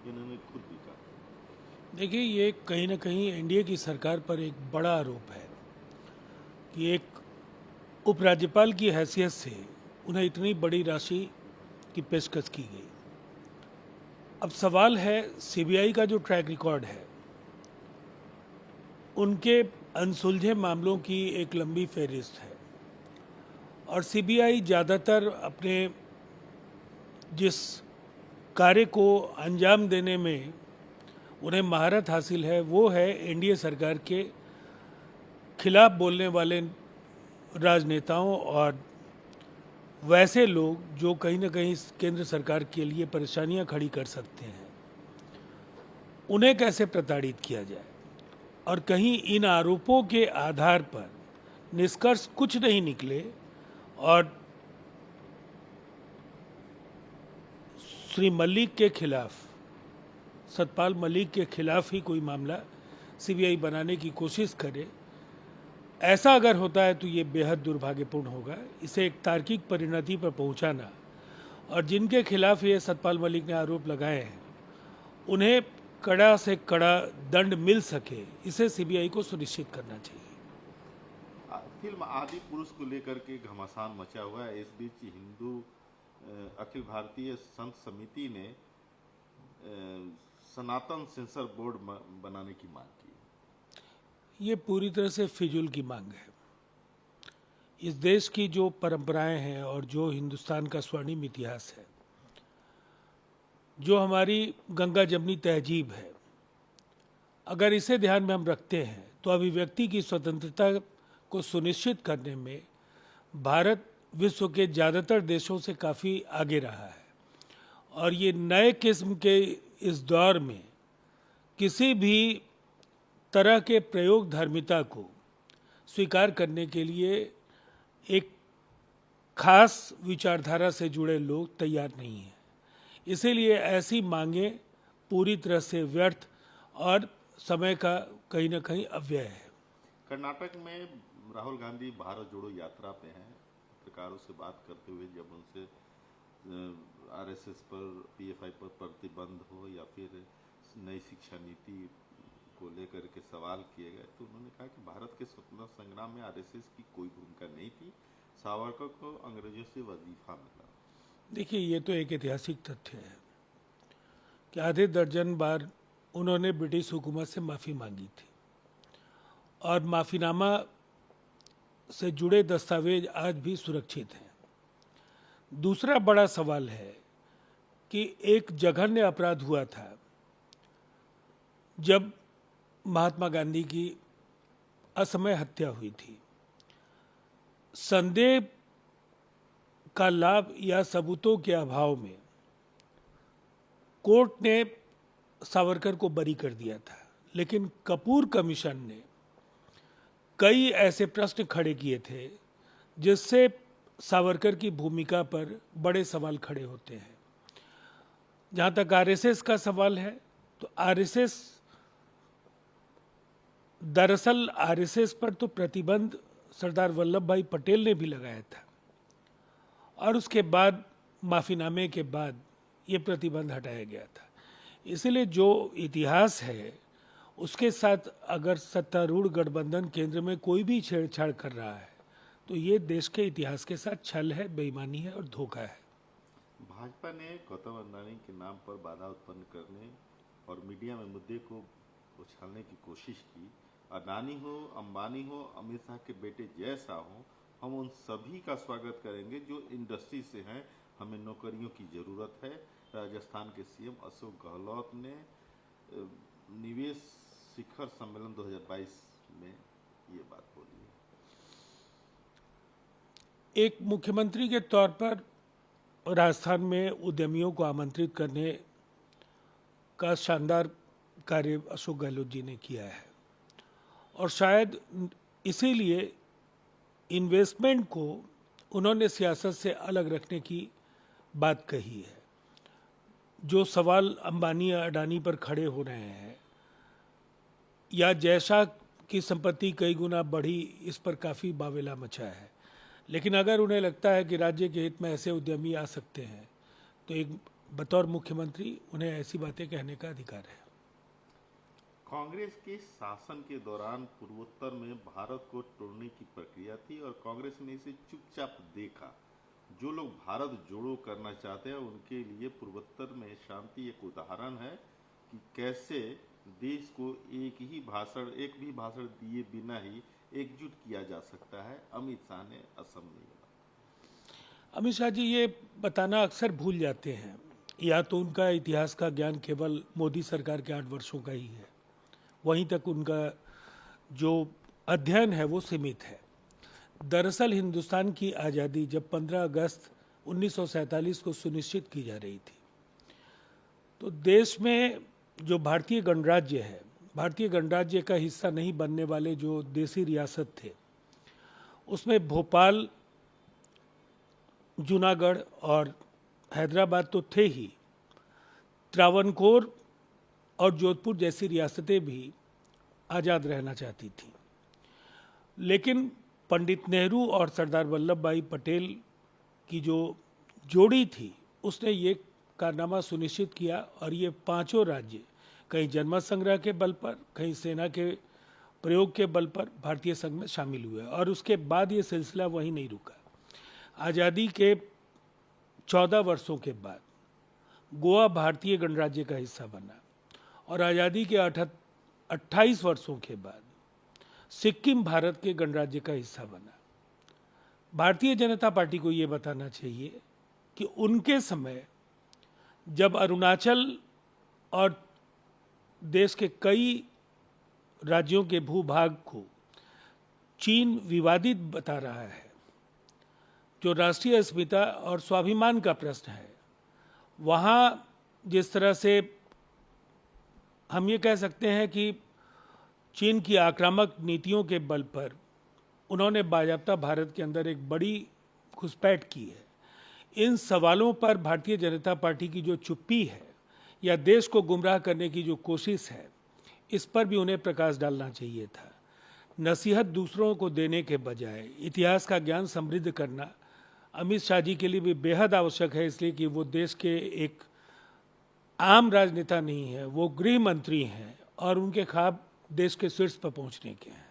ये इन्होंने खुद भी कहा। देखिए, ये कहीं ना कहीं एनडीए की सरकार पर एक बड़ा आरोप है कि एक उपराज्यपाल की हैसियत से उन्हें इतनी बड़ी राशि की पेशकश की गई। अब सवाल है, सीबीआई का जो ट्रैक रिकॉर्ड है, उनके अनसुलझे मामलों की एक लंबी फहरिस्त है और सीबीआई ज़्यादातर अपने जिस कार्य को अंजाम देने में उन्हें महारत हासिल है, वो है एनडीए सरकार के खिलाफ बोलने वाले राजनेताओं और वैसे लोग जो कहीं ना कहीं केंद्र सरकार के लिए परेशानियां खड़ी कर सकते हैं, उन्हें कैसे प्रताड़ित किया जाए। और कहीं इन आरोपों के आधार पर निष्कर्ष कुछ नहीं निकले और श्री मलिक के खिलाफ, सतपाल मलिक के खिलाफ ही कोई मामला सीबीआई बनाने की कोशिश करे, ऐसा अगर होता है तो ये बेहद दुर्भाग्यपूर्ण होगा। इसे एक तार्किक परिणति पर पहुंचाना और जिनके खिलाफ ये सतपाल मलिक ने आरोप लगाए हैं, उन्हें कड़ा से कड़ा दंड मिल सके, इसे सीबीआई को सुनिश्चित करना चाहिए। फिल्म आदि पुरुष को लेकर के घमासान मचा हुआ है। इस बीच हिंदू अखिल भारतीय संत समिति ने सनातन सेंसर बोर्ड बनाने की मांग की। ये पूरी तरह से फिजूल की मांग है। इस देश की जो परंपराएं हैं और जो हिंदुस्तान का स्वर्णिम इतिहास है, जो हमारी गंगा जमनी तहजीब है, अगर इसे ध्यान में हम रखते हैं तो अभिव्यक्ति की स्वतंत्रता को सुनिश्चित करने में भारत विश्व के ज़्यादातर देशों से काफ़ी आगे रहा है। और ये नए किस्म के इस दौर में किसी भी तरह के प्रयोग धर्मिता को स्वीकार करने के लिए एक खास विचारधारा से जुड़े लोग तैयार नहीं हैं। इसीलिए ऐसी मांगें पूरी तरह से व्यर्थ और समय का कहीं ना कहीं अव्यय है। कर्नाटक में राहुल गांधी भारत जोड़ो यात्रा पे हैं। पत्रकारों से बात करते हुए जब उनसे आरएसएस पर, पीएफआई पर प्रतिबंध हो या फिर नई शिक्षा नीति को लेकर के सवाल किए गए, तो उन्होंने कहा कि भारत के स्वतंत्रता संग्राम में आरएसएस की कोई भूमिका नहीं थी, सावरकर को अंग्रेजों से वजीफा मिला। देखिए, ये तो एक ऐतिहासिक तथ्य है कि आधे दर्जन बार उन्होंने ब्रिटिश हुकूमत से माफ़ी मांगी थी और माफ़ीनामा से जुड़े दस्तावेज आज भी सुरक्षित हैं। दूसरा बड़ा सवाल है कि एक जघन्य अपराध हुआ था जब महात्मा गांधी की असमय हत्या हुई थी। संदेह का लाभ या सबूतों के अभाव में कोर्ट ने सावरकर को बरी कर दिया था, लेकिन कपूर कमीशन ने कई ऐसे प्रश्न खड़े किए थे जिससे सावरकर की भूमिका पर बड़े सवाल खड़े होते हैं। जहाँ तक आरएसएस का सवाल है, तो दरअसल आरएसएस पर तो प्रतिबंध सरदार वल्लभ भाई पटेल ने भी लगाया था और उसके बाद माफीनामे के बाद ये प्रतिबंध हटाया गया था। इसलिए जो इतिहास है उसके साथ अगर सत्तारूढ़ गठबंधन केंद्र में कोई भी छेड़छाड़ कर रहा है तो ये देश के इतिहास के साथ छल है, बेईमानी है और धोखा है। भाजपा ने गौतम अडानी के नाम पर बाधा उत्पन्न करने और मीडिया में मुद्दे को उछालने की कोशिश की। अडानी हो, अंबानी हो, अमित शाह के बेटे जय शाह हो, हम उन सभी का स्वागत करेंगे जो इंडस्ट्री से हैं। हमें नौकरियों की जरूरत है। राजस्थान के सीएम अशोक गहलोत ने निवेश शिखर सम्मेलन 2022 में ये बात बोली है। एक मुख्यमंत्री के तौर पर राजस्थान में उद्यमियों को आमंत्रित करने का शानदार कार्य अशोक गहलोत जी ने किया है और शायद इसीलिए इन्वेस्टमेंट को उन्होंने सियासत से अलग रखने की बात कही है। जो सवाल अंबानी या अडानी पर खड़े हो रहे हैं या जैसा की संपत्ति कई गुना बढ़ी, इस पर काफ़ी बावेला मचा है। लेकिन अगर उन्हें लगता है कि राज्य के हित में ऐसे उद्यमी आ सकते हैं तो एक बतौर मुख्यमंत्री उन्हें ऐसी बातें कहने का अधिकार है। कांग्रेस के शासन के दौरान पूर्वोत्तर में भारत को तोड़ने की प्रक्रिया थी और कांग्रेस ने इसे चुपचाप देखा। जो लोग भारत जोड़ो करना चाहते हैं उनके लिए पूर्वोत्तर में शांति एक उदाहरण है कि कैसे देश को एक भी भाषण दिए बिना ही एकजुट किया जा सकता है। अमित शाह ने असम में अमित शाह जी ये बताना अक्सर भूल जाते हैं, या तो उनका इतिहास का ज्ञान केवल मोदी सरकार के 8 वर्षों का ही है, वहीं तक उनका जो अध्ययन है वो सीमित है। दरअसल हिंदुस्तान की आज़ादी जब 15 अगस्त 1947 को सुनिश्चित की जा रही थी, तो देश में जो भारतीय गणराज्य है, भारतीय गणराज्य का हिस्सा नहीं बनने वाले जो देसी रियासत थे, उसमें भोपाल, जूनागढ़ और हैदराबाद तो थे ही, त्रावणकोर और जोधपुर जैसी रियासतें भी आज़ाद रहना चाहती थीं। लेकिन पंडित नेहरू और सरदार वल्लभ भाई पटेल की जो जोड़ी थी, उसने ये कारनामा सुनिश्चित किया और ये पांचों राज्य कहीं जनमत संग्रह के बल पर, कहीं सेना के प्रयोग के बल पर भारतीय संघ में शामिल हुए और उसके बाद ये सिलसिला वहीं नहीं रुका। आज़ादी के 14 वर्षों के बाद गोवा भारतीय गणराज्य का हिस्सा बना और आज़ादी के 28 वर्षों के बाद सिक्किम भारत के गणराज्य का हिस्सा बना। भारतीय जनता पार्टी को ये बताना चाहिए कि उनके समय जब अरुणाचल और देश के कई राज्यों के भूभाग को चीन विवादित बता रहा है, जो राष्ट्रीय अस्मिता और स्वाभिमान का प्रश्न है, वहाँ जिस तरह से हम ये कह सकते हैं कि चीन की आक्रामक नीतियों के बल पर उन्होंने बाज़ाब्ता भारत के अंदर एक बड़ी घुसपैठ की है। इन सवालों पर भारतीय जनता पार्टी की जो चुप्पी है या देश को गुमराह करने की जो कोशिश है, इस पर भी उन्हें प्रकाश डालना चाहिए था। नसीहत दूसरों को देने के बजाय इतिहास का ज्ञान समृद्ध करना अमित शाह जी के लिए भी बेहद आवश्यक है, इसलिए कि वो देश के एक आम राजनेता नहीं है, वो गृह मंत्री हैं और उनके ख्वाब देश के शीर्ष पर पहुंचने के हैं।